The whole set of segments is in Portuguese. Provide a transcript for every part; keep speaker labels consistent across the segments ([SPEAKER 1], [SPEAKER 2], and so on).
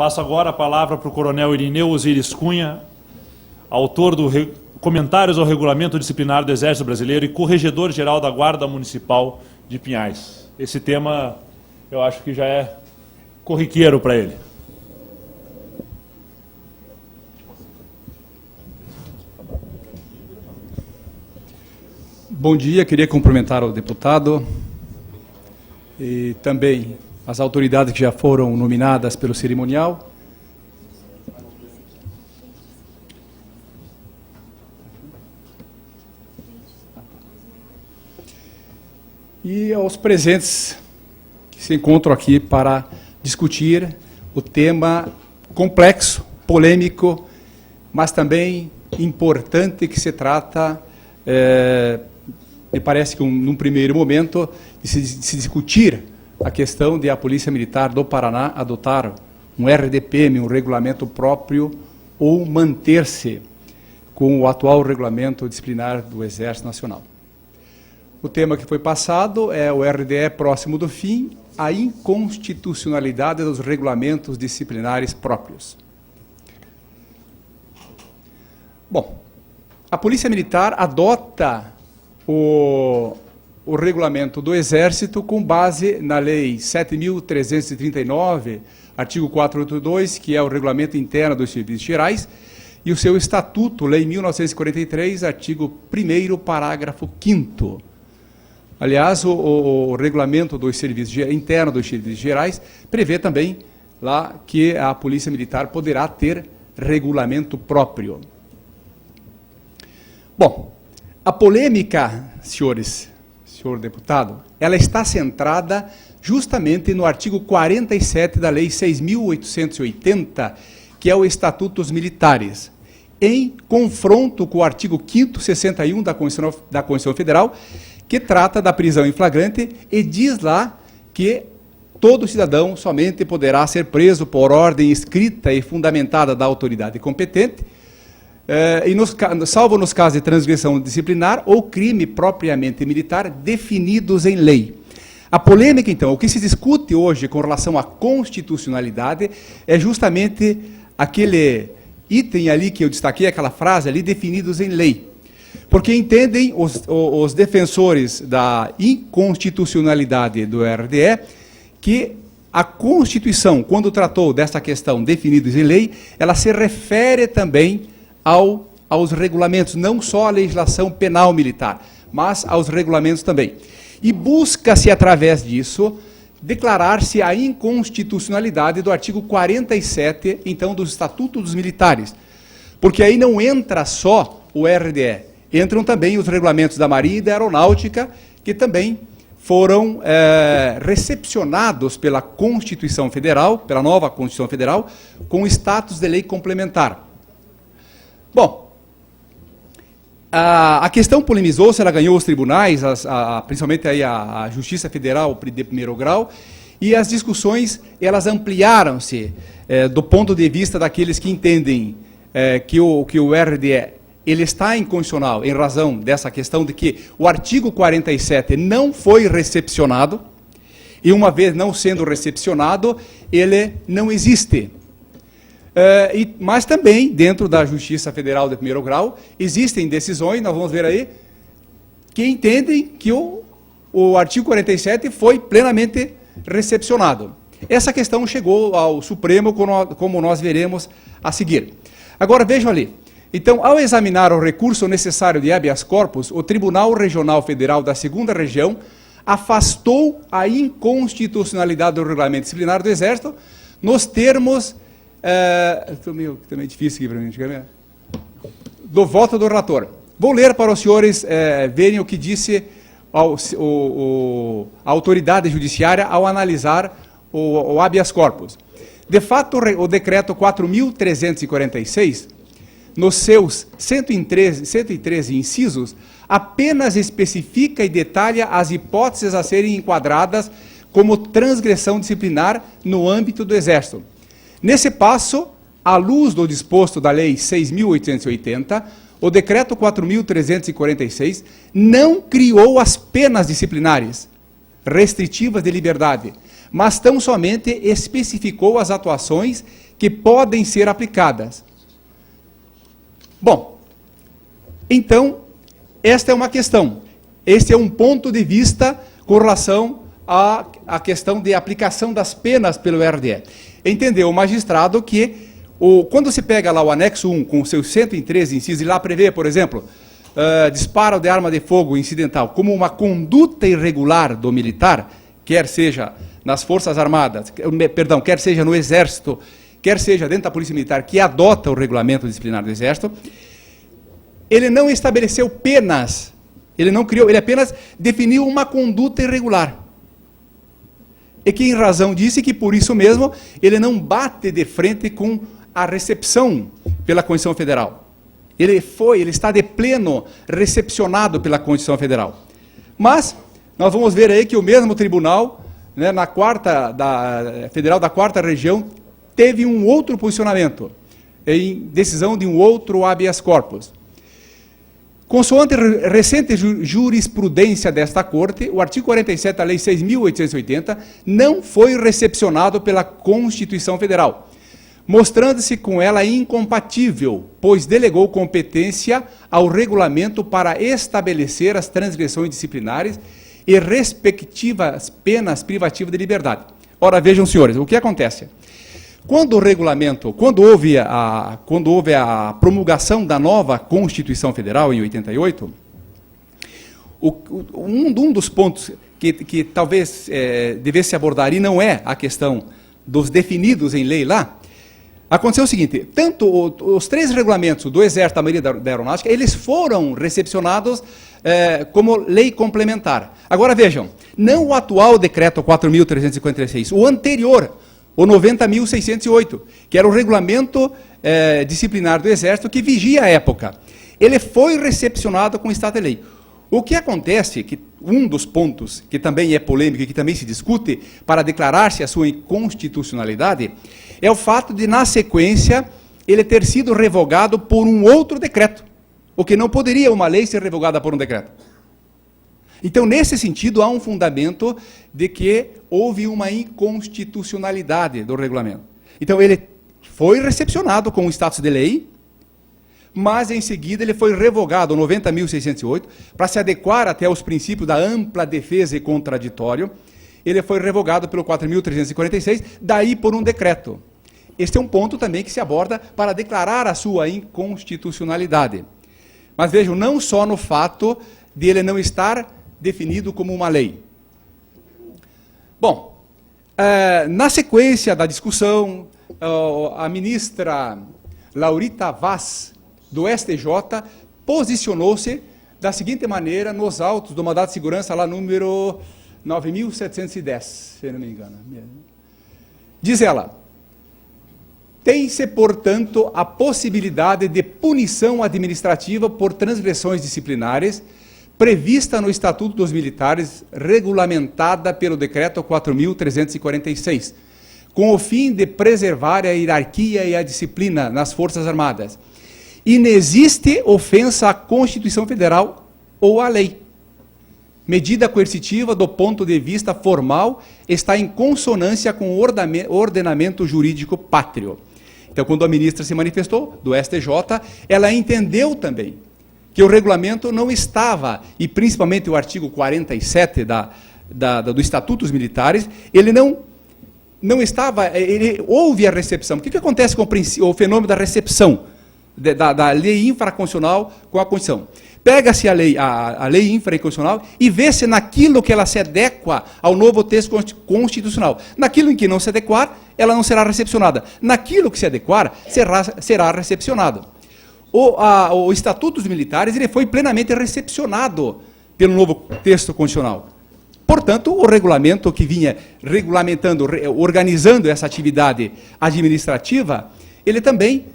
[SPEAKER 1] Passo agora a palavra para o coronel Irineu Osiris Cunha, autor do Comentários ao Regulamento Disciplinar do Exército Brasileiro e corregedor-geral da Guarda Municipal de Pinhais. Esse tema, eu acho que já é corriqueiro para ele.
[SPEAKER 2] Bom dia, queria cumprimentar o deputado e também as autoridades que já foram nominadas pelo cerimonial. E aos presentes que se encontram aqui para discutir o tema complexo, polêmico, mas também importante que se trata, me parece que num primeiro momento, de se discutir a questão de a Polícia Militar do Paraná adotar um RDPM, um regulamento próprio, ou manter-se com o atual regulamento disciplinar do Exército Nacional. O tema que foi passado é o RDE próximo do fim, a inconstitucionalidade dos regulamentos disciplinares próprios. Bom, a Polícia Militar adota o regulamento do Exército com base na Lei 7.339, artigo 482, que é o regulamento interno dos serviços gerais, e o seu estatuto, Lei 1943, artigo 1º, parágrafo 5º. Aliás, o regulamento dos serviços interno dos serviços gerais prevê também lá que a Polícia Militar poderá ter regulamento próprio. Bom, a polêmica, senhor deputado, ela está centrada justamente no artigo 47 da Lei 6.880, que é o Estatuto dos Militares, em confronto com o artigo 5º, 61 da Constituição Federal, que trata da prisão em flagrante e diz lá que todo cidadão somente poderá ser preso por ordem escrita e fundamentada da autoridade competente, salvo nos casos de transgressão disciplinar ou crime propriamente militar definidos em lei. A polêmica, então, o que se discute hoje com relação à constitucionalidade é justamente aquele item ali que eu destaquei, aquela frase ali, definidos em lei. Porque entendem os defensores da inconstitucionalidade do RDE que a Constituição, quando tratou dessa questão definidos em lei, ela se refere também aos regulamentos, não só à legislação penal militar, mas aos regulamentos também. E busca-se, através disso, declarar-se a inconstitucionalidade do artigo 47, então, do Estatuto dos Militares. Porque aí não entra só o RDE, entram também os regulamentos da Marinha e da Aeronáutica, que também foram recepcionados pela Constituição Federal, pela nova Constituição Federal, com status de lei complementar. Bom, a questão polemizou-se, ela ganhou os tribunais, principalmente aí a Justiça Federal de primeiro grau, e as discussões elas ampliaram-se do ponto de vista daqueles que entendem que o RDE ele está inconstitucional em razão dessa questão de que o artigo 47 não foi recepcionado, e uma vez não sendo recepcionado, ele não existe. Mas também, dentro da Justiça Federal de primeiro grau, existem decisões, nós vamos ver aí, que entendem que o artigo 47 foi plenamente recepcionado. Essa questão chegou ao Supremo, como nós veremos a seguir. Agora, vejam ali. Então, ao examinar o recurso necessário de habeas corpus, o Tribunal Regional Federal da 2ª Região afastou a inconstitucionalidade do regulamento disciplinar do Exército nos termos... também difícil aqui para mim, do voto do relator. Vou ler para os senhores verem o que disse a autoridade judiciária ao analisar o habeas corpus. De fato, o decreto 4.346, nos seus 113 incisos, apenas especifica e detalha as hipóteses a serem enquadradas como transgressão disciplinar no âmbito do Exército. Nesse passo, à luz do disposto da Lei 6.880, o Decreto 4.346 não criou as penas disciplinares restritivas de liberdade, mas tão somente especificou as atuações que podem ser aplicadas. Bom, então, esta é uma questão. Este é um ponto de vista com relação à questão de aplicação das penas pelo RDE. Entendeu o magistrado que, quando se pega lá o anexo 1, com seus 113 incisos, e lá prevê, por exemplo, disparo de arma de fogo incidental como uma conduta irregular do militar, quer seja nas Forças Armadas, perdão, quer seja no Exército, quer seja dentro da Polícia Militar, que adota o regulamento disciplinar do Exército, ele não estabeleceu penas, ele não criou, ele apenas definiu uma conduta irregular. E que, em razão disso, e que por isso mesmo, ele não bate de frente com a recepção pela Constituição Federal. Ele está de pleno recepcionado pela Constituição Federal. Mas, nós vamos ver aí que o mesmo tribunal, né, federal da 4ª Região, teve um outro posicionamento, em decisão de um outro habeas corpus. Consoante recente jurisprudência desta Corte, o artigo 47 da Lei 6.880 não foi recepcionado pela Constituição Federal, mostrando-se com ela incompatível, pois delegou competência ao regulamento para estabelecer as transgressões disciplinares e respectivas penas privativas de liberdade. Ora, vejam, senhores, o que acontece? Quando houve a promulgação da nova Constituição Federal, em 88, um dos pontos que talvez devesse abordar, e não é a questão dos definidos em lei lá, aconteceu o seguinte: tanto os 3 regulamentos do Exército, da Marinha e da Aeronáutica, eles foram recepcionados como lei complementar. Agora vejam, não o atual decreto 4.356, o anterior, o 90.608, que era o regulamento disciplinar do Exército que vigia a época. Ele foi recepcionado com Estado de Lei. O que acontece, que um dos pontos que também é polêmico e que também se discute para declarar-se a sua inconstitucionalidade, é o fato de, na sequência, ele ter sido revogado por um outro decreto, o que não poderia uma lei ser revogada por um decreto. Então, nesse sentido, há um fundamento de que houve uma inconstitucionalidade do regulamento. Então, ele foi recepcionado com o status de lei, mas, em seguida, ele foi revogado, 90.608, para se adequar até aos princípios da ampla defesa e contraditório. Ele foi revogado pelo 4.346, daí por um decreto. Este é um ponto também que se aborda para declarar a sua inconstitucionalidade. Mas vejam, não só no fato de ele não estar definido como uma lei. Bom, na sequência da discussão, a ministra Laurita Vaz, do STJ, posicionou-se da seguinte maneira nos autos do mandado de segurança, lá número 9.710, se não me engano. Diz ela: tem-se, portanto, a possibilidade de punição administrativa por transgressões disciplinares prevista no Estatuto dos Militares, regulamentada pelo Decreto 4.346, com o fim de preservar a hierarquia e a disciplina nas Forças Armadas. Inexiste ofensa à Constituição Federal ou à lei. Medida coercitiva, do ponto de vista formal, está em consonância com o ordenamento jurídico pátrio. Então, quando a ministra se manifestou, do STJ, ela entendeu também que o regulamento não estava, e principalmente o artigo 47 do Estatuto dos Militares, ele não estava, houve a recepção. O que acontece com o fenômeno da recepção da lei infraconstitucional com a Constituição? Pega-se a lei infraconstitucional e vê-se naquilo que ela se adequa ao novo texto constitucional. Naquilo em que não se adequar, ela não será recepcionada. Naquilo que se adequar, será recepcionado. O Estatuto dos Militares ele foi plenamente recepcionado pelo novo texto constitucional. Portanto, o regulamento que vinha regulamentando, organizando essa atividade administrativa, ele também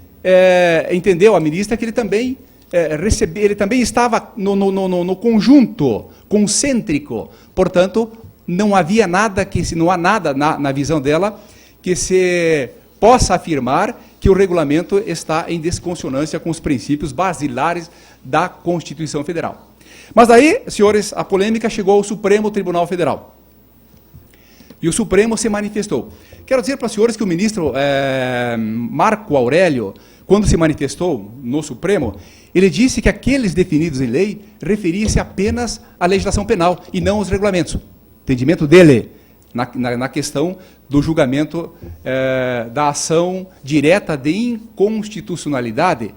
[SPEAKER 2] entendeu, a ministra, que ele também estava no conjunto concêntrico. Portanto, não havia nada não há nada na visão dela que se possa afirmar que o regulamento está em desconsonância com os princípios basilares da Constituição Federal. Mas aí, senhores, a polêmica chegou ao Supremo Tribunal Federal. E o Supremo se manifestou. Quero dizer para os senhores que o ministro Marco Aurélio, quando se manifestou no Supremo, ele disse que aqueles definidos em lei referia-se apenas à legislação penal e não aos regulamentos. Entendimento dele na questão do julgamento da ação direta de inconstitucionalidade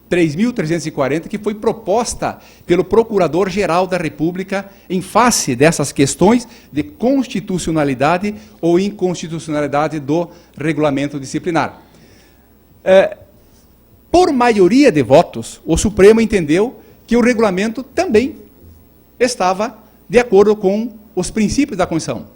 [SPEAKER 2] 3.340, que foi proposta pelo Procurador-Geral da República em face dessas questões de constitucionalidade ou inconstitucionalidade do regulamento disciplinar. Por maioria de votos, o Supremo entendeu que o regulamento também estava de acordo com os princípios da Constituição.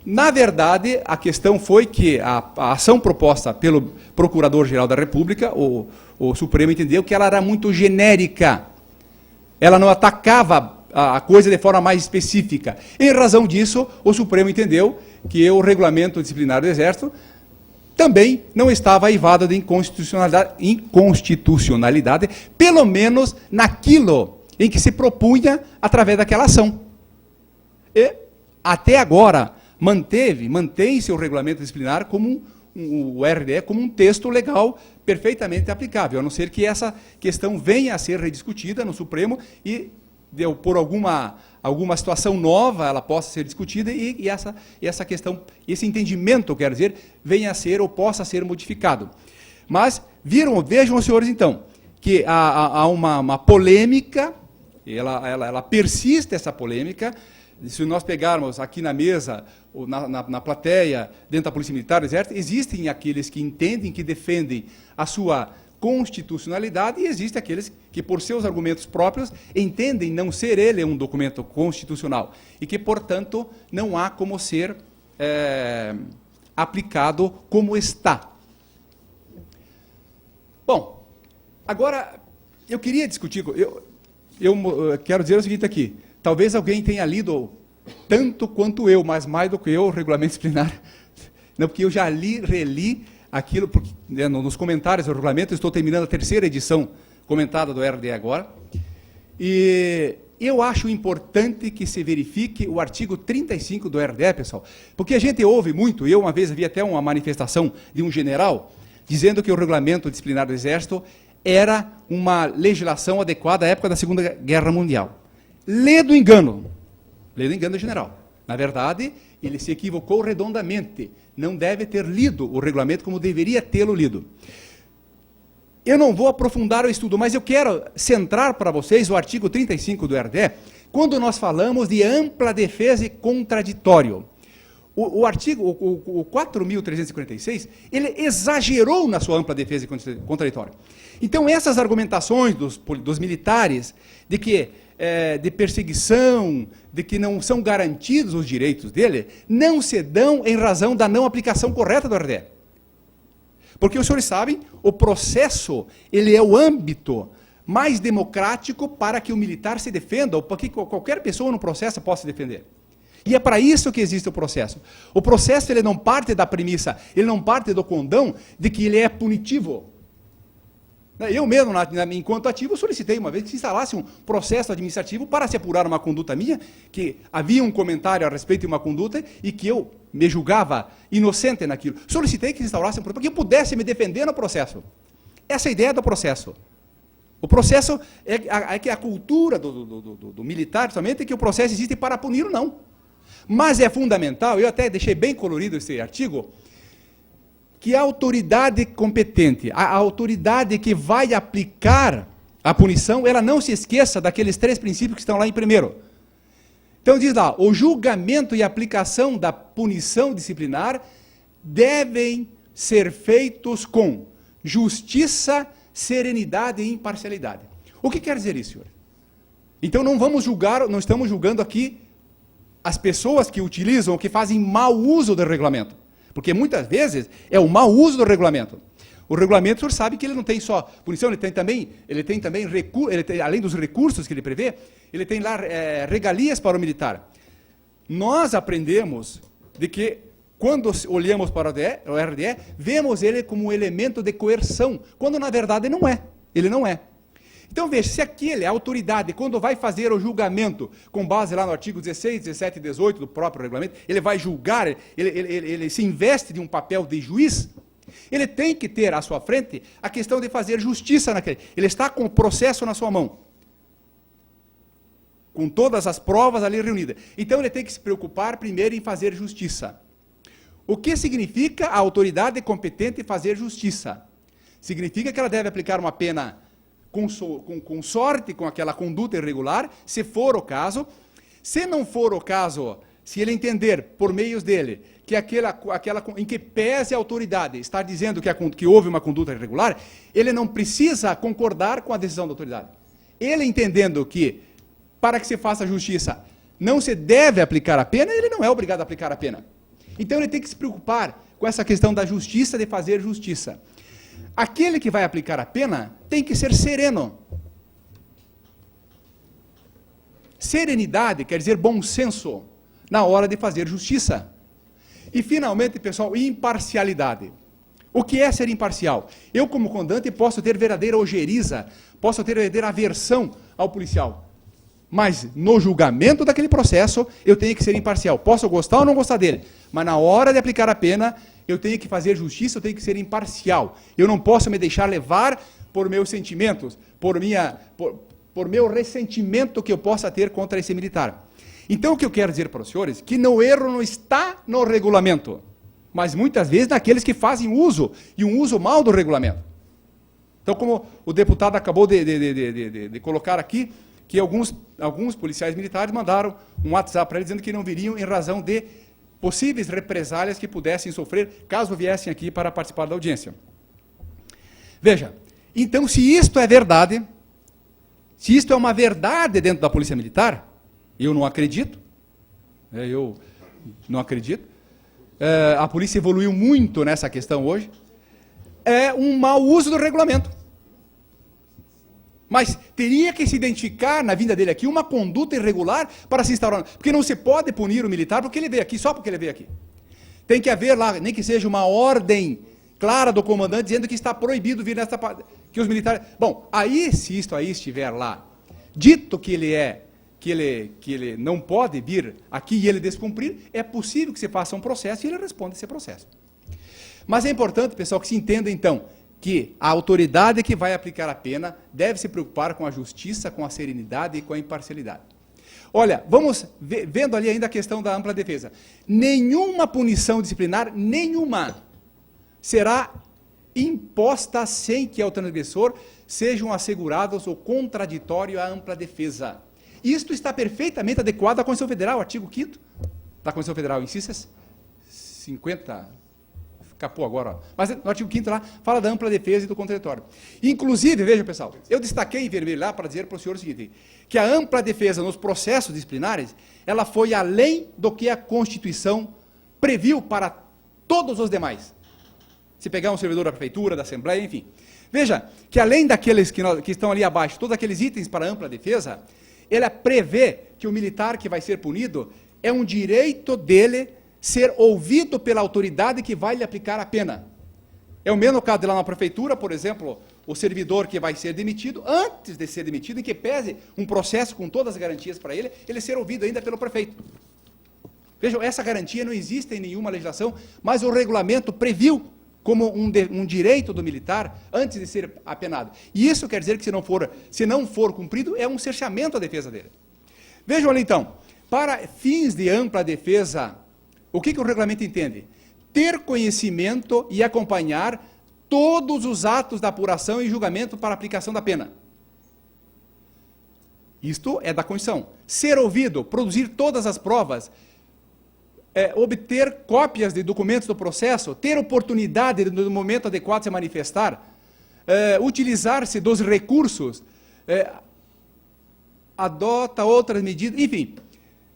[SPEAKER 2] Na verdade, a questão foi que a ação proposta pelo Procurador-Geral da República, o Supremo entendeu que ela era muito genérica. Ela não atacava a coisa de forma mais específica. Em razão disso, o Supremo entendeu que o regulamento disciplinar do Exército também não estava aivado de inconstitucionalidade, pelo menos naquilo em que se propunha através daquela ação. E, até agora, mantém-se o regulamento disciplinar como o RDE como um texto legal perfeitamente aplicável, a não ser que essa questão venha a ser rediscutida no Supremo e, por alguma situação nova, ela possa ser discutida e essa questão, esse entendimento, quero dizer, venha a ser ou possa ser modificado. Mas vejam os senhores, então, que há uma polêmica, ela persiste, essa polêmica. Se nós pegarmos aqui na mesa, ou na plateia, dentro da Polícia Militar do Exército, existem aqueles que entendem, que defendem a sua constitucionalidade, e existem aqueles que, por seus argumentos próprios, entendem não ser ele um documento constitucional, e que, portanto, não há como ser aplicado como está. Bom, agora, eu queria discutir, eu quero dizer o seguinte aqui, talvez alguém tenha lido tanto quanto eu, mas mais do que eu, o regulamento disciplinar. Não, porque eu já reli aquilo, porque, nos comentários do regulamento, eu estou terminando a 3ª edição comentada do RDE agora, e eu acho importante que se verifique o artigo 35 do RDE, pessoal, porque a gente ouve muito, eu uma vez vi até uma manifestação de um general, dizendo que o regulamento disciplinar do Exército era uma legislação adequada à época da Segunda Guerra Mundial. Lê do engano do general. Na verdade, ele se equivocou redondamente. Não deve ter lido o regulamento como deveria tê-lo lido. Eu não vou aprofundar o estudo, mas eu quero centrar para vocês o artigo 35 do RDE, quando nós falamos de ampla defesa e contraditório. O artigo, o 4.346, ele exagerou na sua ampla defesa e contraditório. Então, essas argumentações dos militares de que de perseguição, de que não são garantidos os direitos dele, não se dão em razão da não aplicação correta do RDE. Porque os senhores sabem, o processo, ele é o âmbito mais democrático para que o militar se defenda, ou para que qualquer pessoa no processo possa se defender. E é para isso que existe o processo. O processo, ele não parte da premissa, ele não parte do condão de que ele é punitivo. Eu mesmo, enquanto ativo, solicitei uma vez que se instalasse um processo administrativo para se apurar uma conduta minha, que havia um comentário a respeito de uma conduta e que eu me julgava inocente naquilo. Solicitei que se instaurasse um processo para que eu pudesse me defender no processo. Essa é a ideia do processo. O processo é que a cultura do militar, somente, é que o processo existe para punir ou não. Mas é fundamental, eu até deixei bem colorido esse artigo, que a autoridade competente, a autoridade que vai aplicar a punição, ela não se esqueça daqueles 3 princípios que estão lá em primeiro. Então diz lá, o julgamento e aplicação da punição disciplinar devem ser feitos com justiça, serenidade e imparcialidade. O que quer dizer isso, senhor? Então não estamos julgando aqui as pessoas que utilizam, que fazem mau uso do regulamento. Porque muitas vezes é o mau uso do regulamento. O regulamento, o senhor sabe que ele não tem só punição, ele tem também além dos recursos que ele prevê, ele tem lá regalias para o militar. Nós aprendemos de que, quando olhamos para o RDE, vemos ele como um elemento de coerção, quando na verdade não é. Ele não é. Então, veja, se a autoridade, quando vai fazer o julgamento, com base lá no artigo 16, 17 e 18 do próprio regulamento, ele vai julgar, ele se investe de um papel de juiz, ele tem que ter à sua frente a questão de fazer justiça naquele. Ele está com o processo na sua mão, com todas as provas ali reunidas. Então, ele tem que se preocupar primeiro em fazer justiça. O que significa a autoridade competente fazer justiça? Significa que ela deve aplicar uma pena com sorte com aquela conduta irregular, se for o caso. Se não for o caso, se ele entender, por meios dele, que aquela em que pese a autoridade está dizendo que houve uma conduta irregular, ele não precisa concordar com a decisão da autoridade. Ele entendendo que, para que se faça justiça, não se deve aplicar a pena, ele não é obrigado a aplicar a pena. Então ele tem que se preocupar com essa questão da justiça, de fazer justiça. Aquele que vai aplicar a pena tem que ser sereno. Serenidade quer dizer bom senso na hora de fazer justiça. E, finalmente, pessoal, imparcialidade. O que é ser imparcial? Eu, como comandante, posso ter verdadeira ojeriza, posso ter verdadeira aversão ao policial. Mas, no julgamento daquele processo, eu tenho que ser imparcial. Posso gostar ou não gostar dele, mas na hora de aplicar a pena, eu tenho que fazer justiça, eu tenho que ser imparcial. Eu não posso me deixar levar por meus sentimentos, por meu ressentimento que eu possa ter contra esse militar. Então, o que eu quero dizer para os senhores, que o erro não está no regulamento, mas muitas vezes naqueles que fazem uso, e um uso mal do regulamento. Então, como o deputado acabou de colocar aqui, que alguns policiais militares mandaram um WhatsApp para ele dizendo que não viriam em razão de possíveis represálias que pudessem sofrer caso viessem aqui para participar da audiência. Veja, então, se isto é verdade, se isto é uma verdade dentro da Polícia Militar, eu não acredito, a polícia evoluiu muito nessa questão hoje, é um mau uso do regulamento. Mas teria que se identificar na vinda dele aqui uma conduta irregular para se instaurar. Porque não se pode punir o militar porque ele veio aqui, só porque ele veio aqui. Tem que haver lá, nem que seja uma ordem clara do comandante dizendo que está proibido vir nesta parte. Que os militares. Bom, aí, se isto aí estiver lá, dito que ele não pode vir aqui e ele descumprir, é possível que se faça um processo e ele responda esse processo. Mas é importante, pessoal, que se entenda então que a autoridade que vai aplicar a pena deve se preocupar com a justiça, com a serenidade e com a imparcialidade. Olha, vamos vendo ali ainda a questão da ampla defesa. Nenhuma punição disciplinar, nenhuma, será imposta sem que ao transgressor sejam assegurados o contraditório à ampla defesa. Isto está perfeitamente adequado à Constituição Federal, artigo 5º da Constituição Federal, incisos 50... Escapou agora, ó. Mas no artigo 5º lá, fala da ampla defesa e do contraditório. Inclusive, veja, pessoal, eu destaquei em vermelho lá para dizer para o senhor o seguinte, que a ampla defesa nos processos disciplinares, ela foi além do que a Constituição previu para todos os demais. Se pegar um servidor da prefeitura, da Assembleia, enfim. Veja, que além daqueles que estão ali abaixo, todos aqueles itens para a ampla defesa, ela prevê que o militar que vai ser punido é um direito dele ser ouvido pela autoridade que vai lhe aplicar a pena. É o mesmo caso de lá na prefeitura, por exemplo, o servidor que vai ser demitido, antes de ser demitido, em que pese um processo com todas as garantias para ele, ele ser ouvido ainda pelo prefeito. Vejam, essa garantia não existe em nenhuma legislação, mas o regulamento previu como um direito do militar antes de ser apenado. E isso quer dizer que se não for cumprido, é um cerceamento à defesa dele. Vejam ali então, para fins de ampla defesa, o que o regulamento entende? Ter conhecimento e acompanhar todos os atos da apuração e julgamento para aplicação da pena. Isto é da Constituição. Ser ouvido, produzir todas as provas, obter cópias de documentos do processo, ter oportunidade no momento adequado de se manifestar, utilizar-se dos recursos, adota outras medidas, enfim,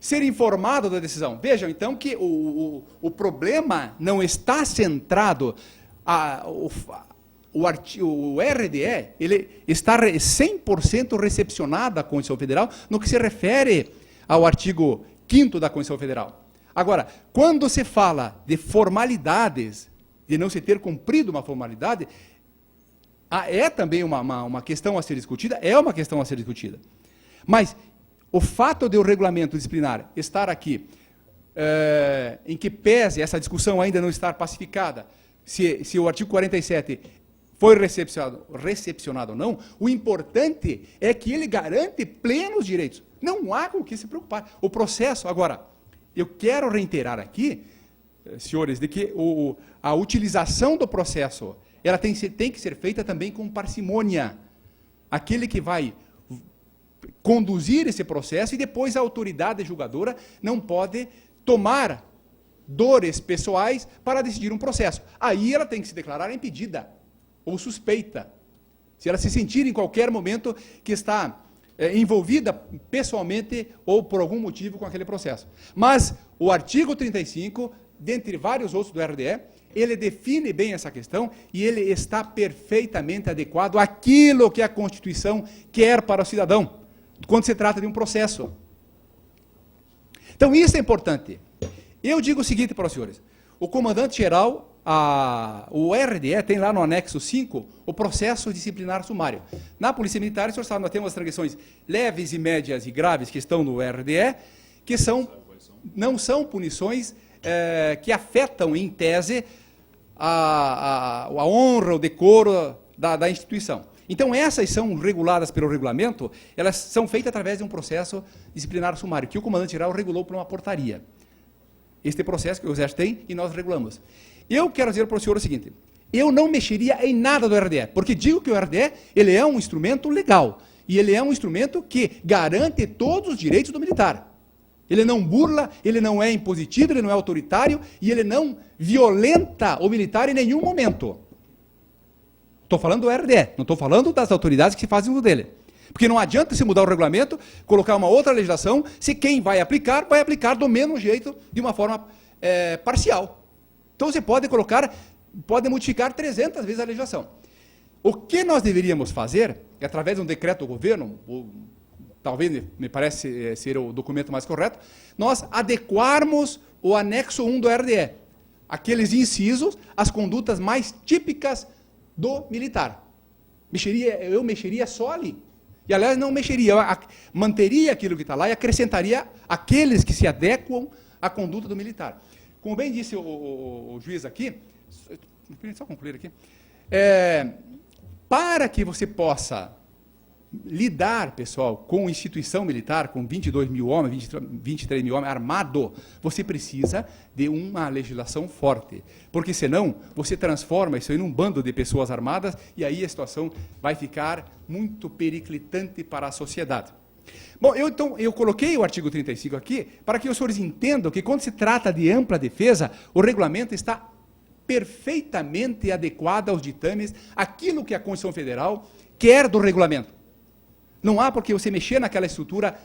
[SPEAKER 2] ser informado da decisão. Vejam, então, que o problema não está centrado, o RDE, ele está 100% recepcionado à Constituição Federal no que se refere ao artigo 5º da Constituição Federal. Agora, quando se fala de formalidades, de não se ter cumprido uma formalidade, É também uma questão a ser discutida, é uma questão a ser discutida. Mas o fato de o regulamento disciplinar estar aqui, em que pese essa discussão ainda não estar pacificada, se o artigo 47 foi recepcionado ou não, o importante é que ele garante plenos direitos. Não há com o que se preocupar. O processo, agora, eu quero reiterar aqui, senhores, de que a utilização do processo ela tem que ser feita também com parcimônia. Aquele que vai conduzir esse processo e depois a autoridade julgadora não pode tomar dores pessoais para decidir um processo. Aí ela tem que se declarar impedida ou suspeita. Se ela se sentir em qualquer momento que está envolvida pessoalmente ou por algum motivo com aquele processo. Mas o artigo 35, dentre vários outros do RDE, ele define bem essa questão e ele está perfeitamente adequado àquilo que a Constituição quer para o cidadão, quando se trata de um processo. Então, isso é importante. Eu digo o seguinte para os senhores, o comandante-geral, o RDE tem lá no anexo 5 o processo disciplinar sumário. Na Polícia Militar, senhor sabe, nós temos as transgressões leves e médias e graves que estão no RDE, que não são punições que afetam, em tese, a honra, o decoro da instituição. Então, essas são reguladas pelo regulamento, elas são feitas através de um processo disciplinar sumário, que o comandante-geral regulou por uma portaria. Este processo que o Exército tem e nós regulamos. Eu quero dizer para o senhor o seguinte, eu não mexeria em nada do RDE, porque digo que o RDE ele é um instrumento legal, e ele é um instrumento que garante todos os direitos do militar. Ele não burla, ele não é impositivo, ele não é autoritário, e ele não violenta o militar em nenhum momento. Estou falando do RDE, não estou falando das autoridades que fazem uso dele. Porque não adianta se mudar o regulamento, colocar uma outra legislação, se quem vai aplicar do mesmo jeito, de uma forma parcial. Então você pode modificar 300 vezes a legislação. O que nós deveríamos fazer, através de um decreto do governo, talvez me parece ser o documento mais correto, nós adequarmos o anexo 1 do RDE, aqueles incisos, as condutas mais típicas do militar. Eu mexeria só ali. E, aliás, não mexeria, manteria aquilo que está lá e acrescentaria aqueles que se adequam à conduta do militar. Como bem disse o juiz aqui, só concluir aqui, para que você possa lidar, pessoal, com instituição militar, com 22 mil homens, 23 mil homens armado, você precisa de uma legislação forte, porque senão você transforma isso em um bando de pessoas armadas e aí a situação vai ficar muito periclitante para a sociedade. Bom, eu coloquei o artigo 35 aqui para que os senhores entendam que quando se trata de ampla defesa, o regulamento está perfeitamente adequado aos ditames, aquilo que a Constituição Federal quer do regulamento. Não há porque você mexer naquela estrutura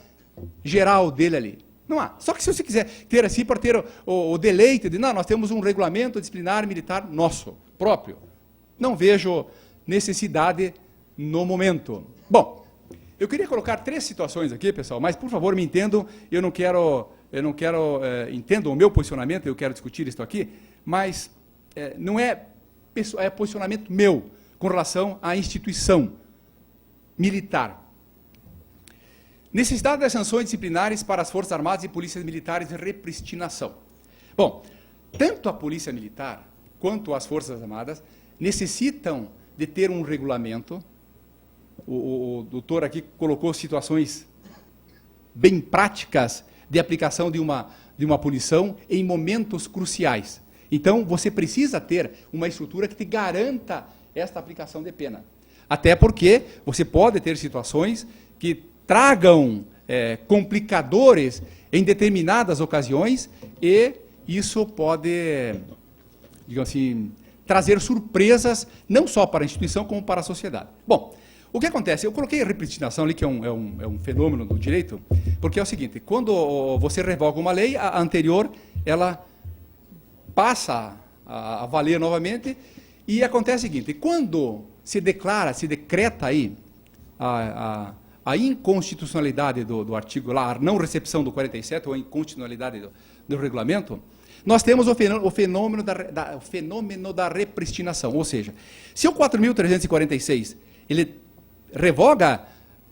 [SPEAKER 2] geral dele ali. Não há. Só que se você quiser ter assim, para ter o deleite de, não, nós temos um regulamento disciplinar militar nosso, próprio. Não vejo necessidade no momento. Bom, eu queria colocar 3 situações aqui, pessoal, mas, por favor, me entendam, entendam o meu posicionamento, eu quero discutir isso aqui, mas não é posicionamento meu com relação à instituição militar. Necessidade das sanções disciplinares para as Forças Armadas e Polícias Militares de repristinação. Bom, tanto a Polícia Militar quanto as Forças Armadas necessitam de ter um regulamento. O doutor aqui colocou situações bem práticas de aplicação de uma punição em momentos cruciais. Então, você precisa ter uma estrutura que te garanta esta aplicação de pena. Até porque você pode ter situações que tragam complicadores em determinadas ocasiões e isso pode, digamos assim, trazer surpresas não só para a instituição como para a sociedade. Bom, o que acontece? Eu coloquei a repristinação ali, que é um fenômeno do direito, porque é o seguinte, quando você revoga uma lei, a anterior, ela passa a valer novamente e acontece o seguinte, quando se decreta aí a inconstitucionalidade do artigo lá, a não recepção do 47, ou a inconstitucionalidade do regulamento, nós temos o fenômeno da repristinação. Ou seja, se o 4.346 ele revoga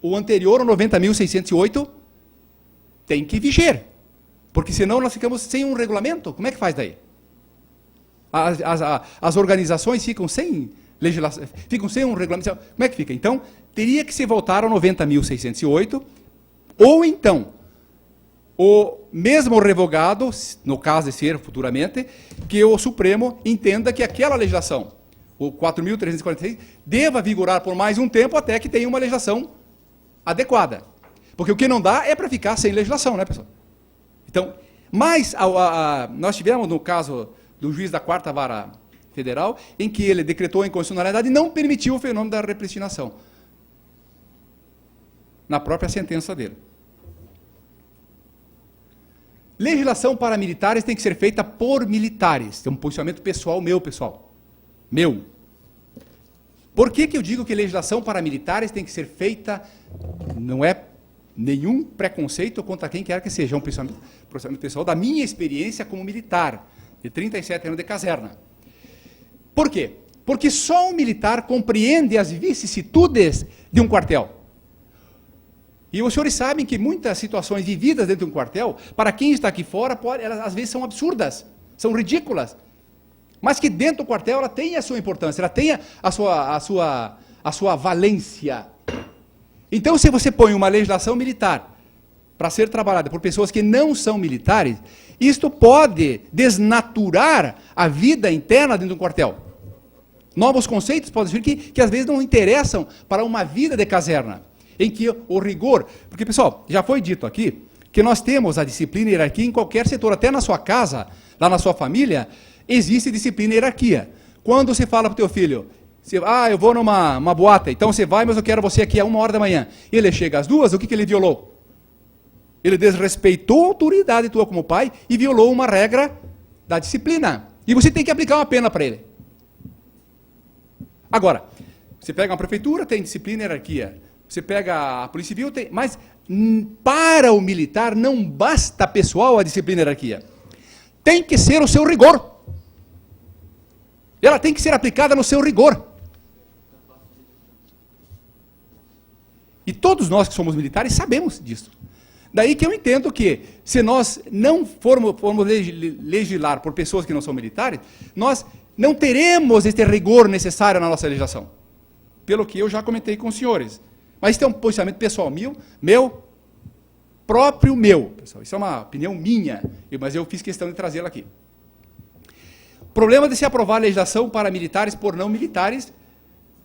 [SPEAKER 2] o anterior, o 90.608, tem que viger. Porque senão nós ficamos sem um regulamento. Como é que faz daí? As organizações ficam sem legislação, ficam sem um regulamento. Como é que fica? Então, teria que se voltar ao 90.608, ou então, o mesmo revogado, no caso de ser futuramente, que o Supremo entenda que aquela legislação, o 4.346, deva vigorar por mais um tempo até que tenha uma legislação adequada. Porque o que não dá é para ficar sem legislação, né, pessoal? Então, mas nós tivemos no caso do juiz da 4ª Vara Federal, em que ele decretou a inconstitucionalidade e não permitiu o fenômeno da repristinação. Na própria sentença dele. Legislação para militares tem que ser feita por militares. É um posicionamento pessoal meu, pessoal. Meu. Por que eu digo que legislação para militares tem que ser feita? Não é nenhum preconceito contra quem quer que seja. É um posicionamento pessoal da minha experiência como militar, de 37 anos de caserna. Por quê? Porque só um militar compreende as vicissitudes de um quartel. E os senhores sabem que muitas situações vividas dentro de um quartel, para quem está aqui fora, elas às vezes são absurdas, são ridículas. Mas que dentro do quartel ela tem a sua importância, ela tem a sua valência. Então, se você põe uma legislação militar para ser trabalhada por pessoas que não são militares, isto pode desnaturar a vida interna dentro do quartel. Novos conceitos podem surgir que às vezes não interessam para uma vida de caserna, em que o rigor... Porque, pessoal, já foi dito aqui que nós temos a disciplina e hierarquia em qualquer setor, até na sua casa, lá na sua família, existe disciplina e hierarquia. Quando você fala para o teu filho, eu vou numa boate, então você vai, mas eu quero você aqui a 1h da manhã. Ele chega às 2h, o que ele violou? Ele desrespeitou a autoridade tua como pai e violou uma regra da disciplina. E você tem que aplicar uma pena para ele. Agora, você pega uma prefeitura, tem disciplina e hierarquia. Você pega a Polícia Civil, tem... Mas para o militar não basta, pessoal, a disciplina e hierarquia. Tem que ser o seu rigor. Ela tem que ser aplicada no seu rigor. E todos nós que somos militares sabemos disso. Daí que eu entendo que, se nós não formos legislar por pessoas que não são militares, nós não teremos este rigor necessário na nossa legislação. Pelo que eu já comentei com os senhores. Mas isso é um posicionamento pessoal meu, próprio meu. Pessoal. Isso é uma opinião minha, mas eu fiz questão de trazê-la aqui. O problema de se aprovar a legislação para militares por não militares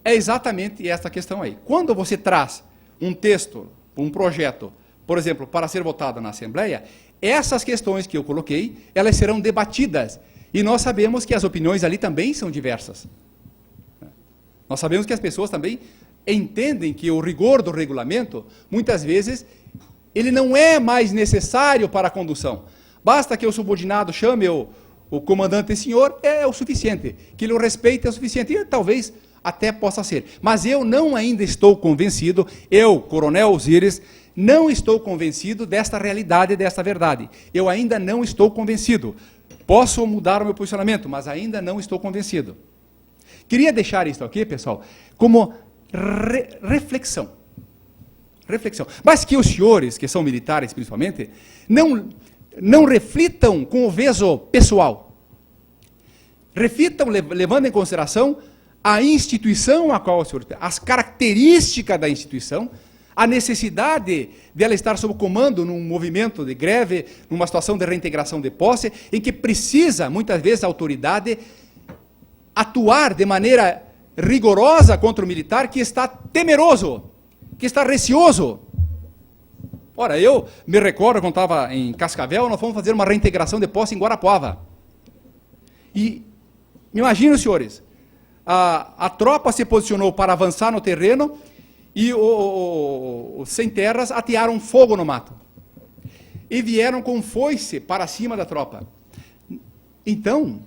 [SPEAKER 2] é exatamente esta questão aí. Quando você traz um texto, um projeto, por exemplo, para ser votado na Assembleia, essas questões que eu coloquei, elas serão debatidas. E nós sabemos que as opiniões ali também são diversas. Nós sabemos que as pessoas também entendem que o rigor do regulamento, muitas vezes, ele não é mais necessário para a condução. Basta que o subordinado chame o comandante senhor, é o suficiente. Que ele o respeite é o suficiente. E talvez até possa ser. Mas eu não ainda estou convencido, eu, Coronel Osíris, não estou convencido desta realidade, desta verdade. Eu ainda não estou convencido. Posso mudar o meu posicionamento, mas ainda não estou convencido. Queria deixar isso aqui, pessoal, como reflexão. Reflexão. Mas que os senhores, que são militares principalmente, não reflitam com o veso pessoal. Reflitam levando em consideração a instituição a qual o senhor... As características da instituição, a necessidade dela estar sob comando num movimento de greve, numa situação de reintegração de posse, em que precisa, muitas vezes, a autoridade atuar de maneira rigorosa contra o militar que está temeroso, que está receoso. Ora, eu me recordo, quando estava em Cascavel, nós fomos fazer uma reintegração de posse em Guarapuava. E, imaginem, senhores, a tropa se posicionou para avançar no terreno e os sem-terras atearam fogo no mato. E vieram com foice para cima da tropa. Então,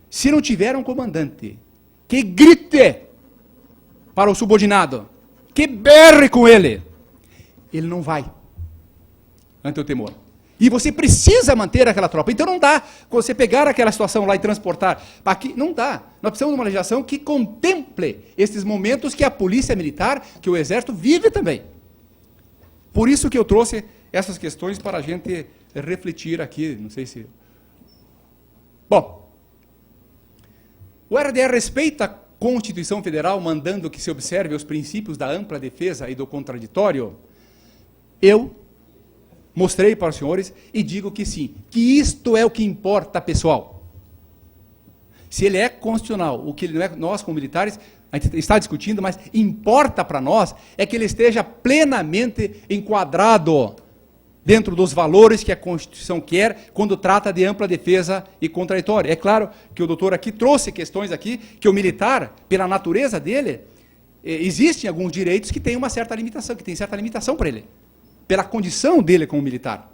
[SPEAKER 2] se não tiver um comandante que grite para o subordinado, que berre com ele, ele não vai ante o temor. E você precisa manter aquela tropa. Então não dá você pegar aquela situação lá e transportar para aqui. Não dá. Nós precisamos de uma legislação que contemple esses momentos que a polícia militar, que o exército vive também. Por isso que eu trouxe essas questões para a gente refletir aqui. Não sei se... Bom, o RDR respeita a Constituição Federal, mandando que se observe os princípios da ampla defesa e do contraditório? Eu mostrei para os senhores e digo que sim, que isto é o que importa, pessoal. Se ele é constitucional, o que ele não é, nós como militares, a gente está discutindo, mas importa para nós é que ele esteja plenamente enquadrado dentro dos valores que a Constituição quer quando trata de ampla defesa e contraditório. É claro que o doutor aqui trouxe questões aqui, que o militar, pela natureza dele, existem alguns direitos que têm uma certa limitação, que tem certa limitação para ele, pela condição dele como militar.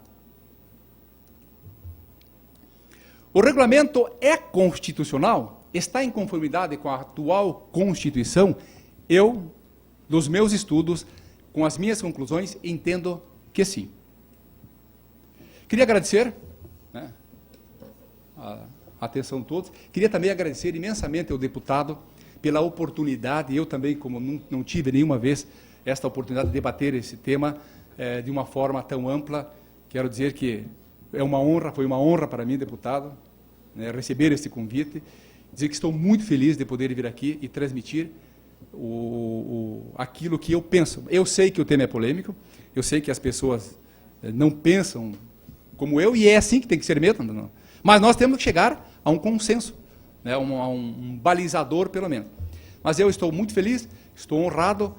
[SPEAKER 2] O regulamento é constitucional? Está em conformidade com a atual Constituição? Eu, dos meus estudos, com as minhas conclusões, entendo que sim. Queria agradecer, né, a atenção de todos. Queria também agradecer imensamente ao deputado pela oportunidade, eu também, como não tive nenhuma vez esta oportunidade de debater esse tema de uma forma tão ampla. Quero dizer que é uma honra, foi uma honra para mim, deputado, né, receber esse convite. Dizer que estou muito feliz de poder vir aqui e transmitir aquilo que eu penso. Eu sei que o tema é polêmico, eu sei que as pessoas não pensam como eu, e é assim que tem que ser mesmo. Mas nós temos que chegar a um consenso, né, a um balizador, pelo menos. Mas eu estou muito feliz, estou honrado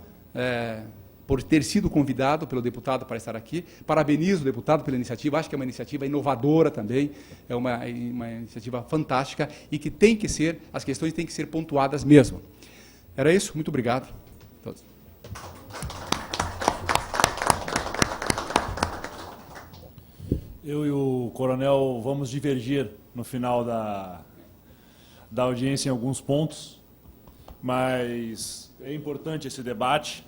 [SPEAKER 2] por ter sido convidado pelo deputado para estar aqui. Parabenizo o deputado pela iniciativa, acho que é uma iniciativa inovadora também, é uma iniciativa fantástica e que tem que ser, as questões têm que ser pontuadas mesmo. Era isso, muito obrigado a todos.
[SPEAKER 1] Eu e o coronel vamos divergir no final da audiência em alguns pontos, mas é importante esse debate.